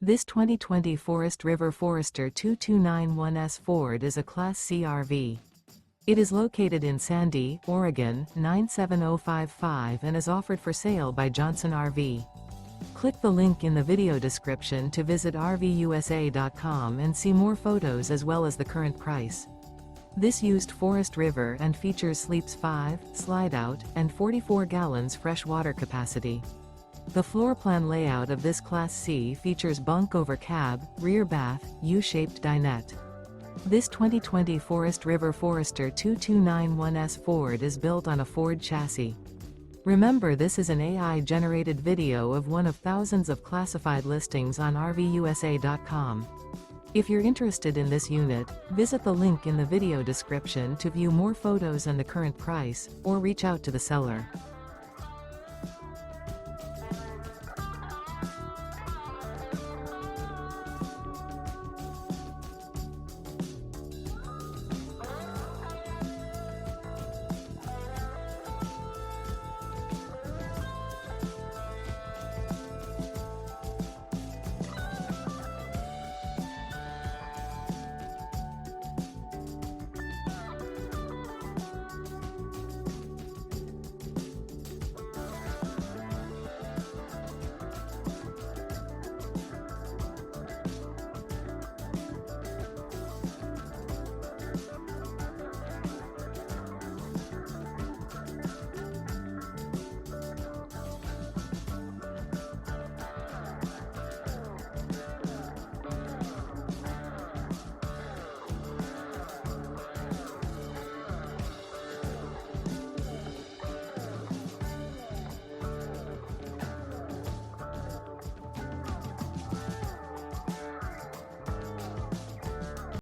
This 2020 Forest River Forester 2291S Ford is a Class C RV. It is located in Sandy, Oregon, 97055 and is offered for sale by Johnson RV. Click the link in the video description to visit RVUSA.com and see more photos as well as the current price. This used Forest River and features sleeps 5, Slideout, and 44 gallons fresh water capacity. The floor plan layout of this Class C features bunk over cab, rear bath, U-shaped dinette. This 2020 Forest River Forester 2291S Ford is built on a Ford chassis. Remember, this is an AI-generated video of one of thousands of classified listings on RVUSA.com. If you're interested in this unit, visit the link in the video description to view more photos and the current price, or reach out to the seller.